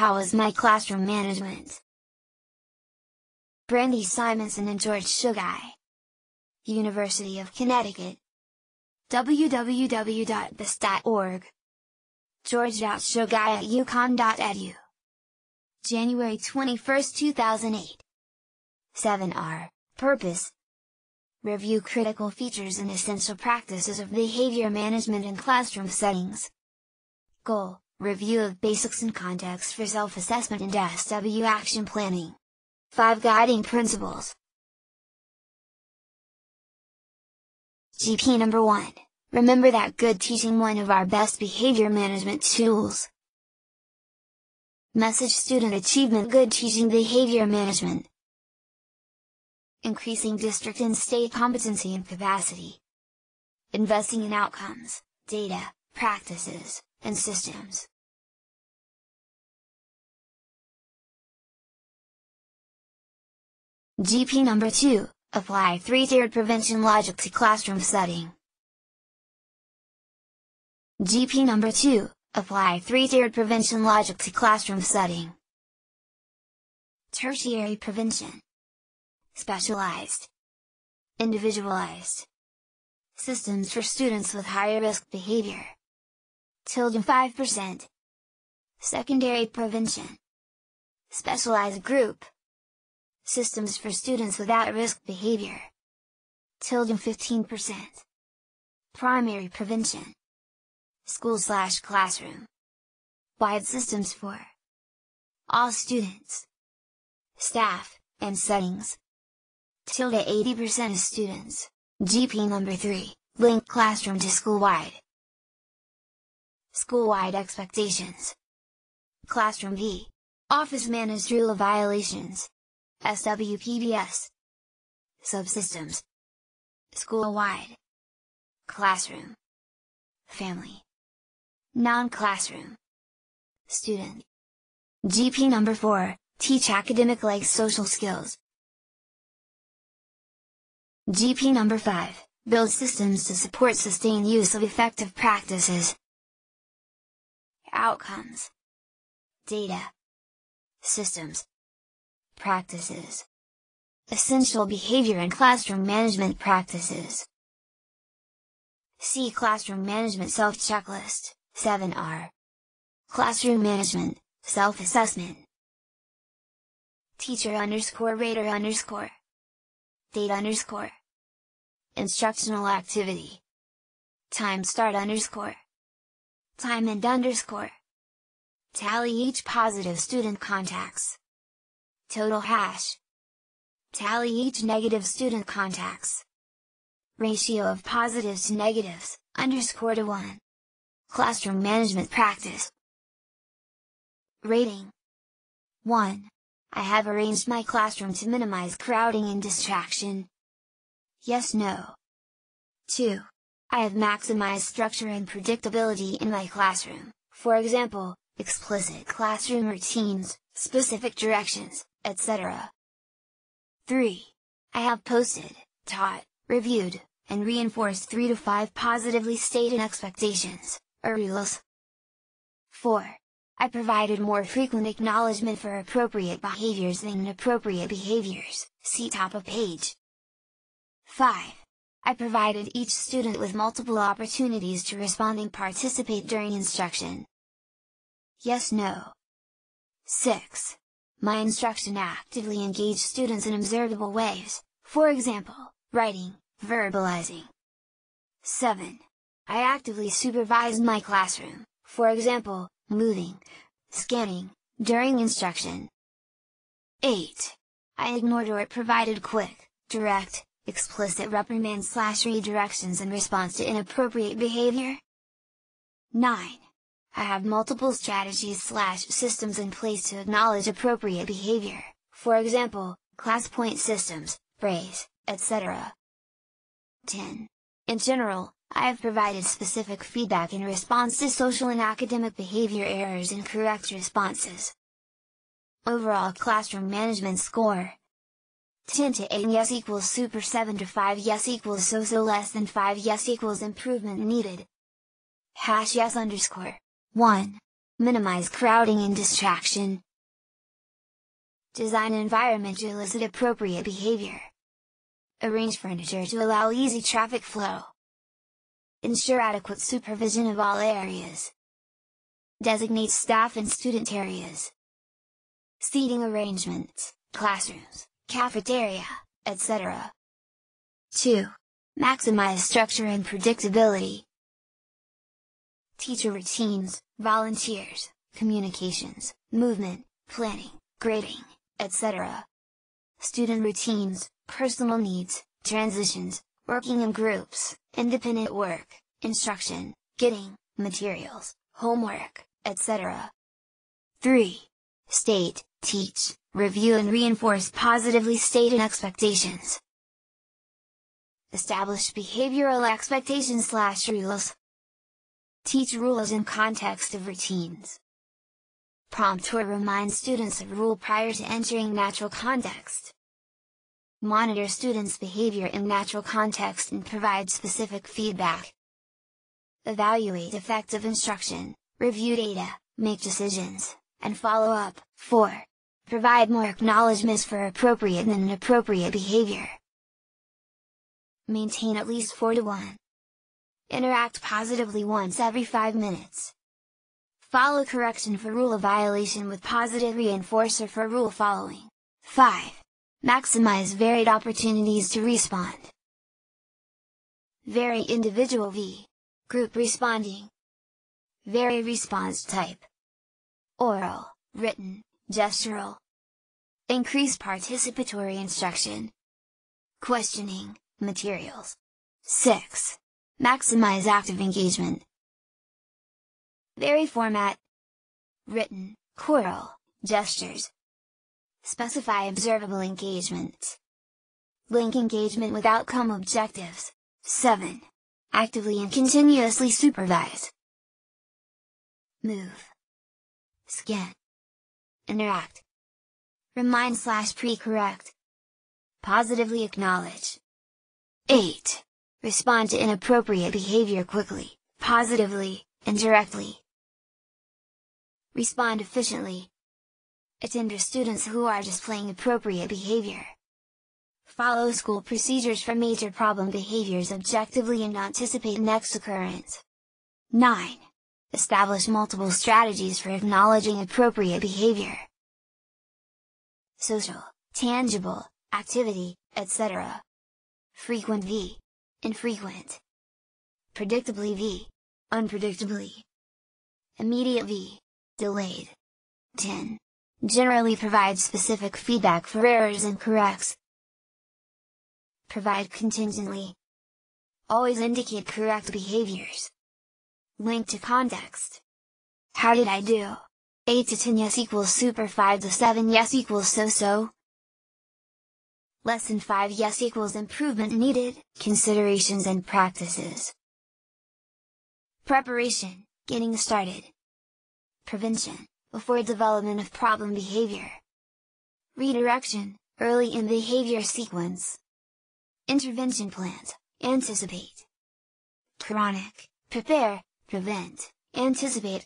How is my classroom management? Brandy Simonson and George Sugai. University of Connecticut. www.bis.org. George.Sugai at UConn.edu. January 21, 2008. 7R, Purpose. Review critical features and essential practices of behavior management in classroom settings. Goal, review of basics and context for self-assessment and SW action planning. 5 guiding principles. GP number 1. Remember that good teaching, one of our best behavior management tools. Message student achievement, good teaching behavior management. Increasing district and state competency and capacity. Investing in outcomes, data, practices, and systems. GP number 2, apply 3-tiered prevention logic to classroom setting. GP number 2, apply 3-tiered prevention logic to classroom setting. Tertiary prevention. Specialized. Individualized. Systems for students with higher risk behavior. 5%. Secondary prevention. Specialized group. Systems for students without risk behavior. 15%. Primary prevention. School/classroom. Wide systems for all students, staff, and settings. 80% of students. GP number 3, link classroom to school-wide. School-wide expectations. Classroom V, Office Managed Rule of Violations. SWPBS Subsystems. School-wide. Classroom. Family. Non-classroom. Student. GP number 4, teach academic-like social skills. GP number 5, build systems to support sustained use of effective practices. Outcomes. Data. Systems. Practices. Essential behavior and classroom management practices. See Classroom Management Self-Checklist, 7R. Classroom Management, Self-Assessment. Teacher_rater_. Date_. Instructional activity. Time start_. Time end_. Tally each positive student contacts. Total hash. Tally each negative student contacts. Ratio of positives to negatives, _to 1. Classroom management practice. Rating. 1. I have arranged my classroom to minimize crowding and distraction. Yes, no. 2. I have maximized structure and predictability in my classroom, for example, explicit classroom routines, specific directions, etc. 3. I have posted, taught, reviewed, and reinforced 3 to 5 positively stated expectations, or rules. 4. I provided more frequent acknowledgement for appropriate behaviors than inappropriate behaviors, see top of page. 5. I provided each student with multiple opportunities to respond and participate during instruction. Yes, no. 6. My instruction actively engaged students in observable ways, for example, writing, verbalizing. 7. I actively supervised my classroom, for example, moving, scanning, during instruction. 8. I ignored or provided quick, direct, explicit reprimands/redirections in response to inappropriate behavior. 9. I have multiple strategies/systems in place to acknowledge appropriate behavior, for example, class point systems, praise, etc. 10. In general, I have provided specific feedback in response to social and academic behavior errors and correct responses. Overall classroom management score. 10 to 8 yes equals super, 7 to 5 yes equals so less than 5 yes equals improvement needed. Hash yes_. 1. minimize crowding and distraction. Design an environment to elicit appropriate behavior. Arrange furniture to allow easy traffic flow. Ensure adequate supervision of all areas. Designate staff and student areas. Seating arrangements, classrooms, cafeteria, etc. 2. Maximize structure and predictability. Teacher routines, volunteers, communications, movement, planning, grading, etc. Student routines, personal needs, transitions, working in groups, independent work, instruction, getting, materials, homework, etc. 3. State, teach, review and reinforce positively stated expectations. Establish behavioral expectations/rules. Teach rules in context of routines. Prompt or remind students of rule prior to entering natural context. Monitor students' behavior in natural context and provide specific feedback. Evaluate effective instruction, review data, make decisions, and follow up. 4. Provide more acknowledgments for appropriate and inappropriate behavior. Maintain at least 4:1. Interact positively once every 5 minutes. Follow correction for rule violation with positive reinforcer for rule following. 5. Maximize varied opportunities to respond. Vary individual v. Group responding. Vary response type. Oral, written, gestural. Increase participatory instruction. Questioning, materials. 6. Maximize active engagement. Vary format. Written, choral, gestures. Specify observable engagement. Link engagement with outcome objectives. 7. Actively and continuously supervise. Move. Scan. Interact. Remind/pre-correct. Positively acknowledge. 8. Respond to inappropriate behavior quickly, positively, and directly. Respond efficiently. Attend to students who are displaying appropriate behavior. Follow school procedures for major problem behaviors objectively and anticipate next occurrence. 9. Establish multiple strategies for acknowledging appropriate behavior. Social, tangible, activity, etc. Frequent v. Infrequent. Predictably v. Unpredictably. Immediate v. Delayed. 10. Generally provide specific feedback for errors and corrects. Provide contingently. Always indicate correct behaviors. Link to context. How did I do? 8 to 10 yes equals super 5 to 7 yes equals so-so. Lesson 5 yes equals improvement needed, considerations and practices. Preparation, getting started. Prevention, before development of problem behavior. Redirection, early in behavior sequence. Intervention plans, anticipate. Chronic, prepare, prevent, anticipate,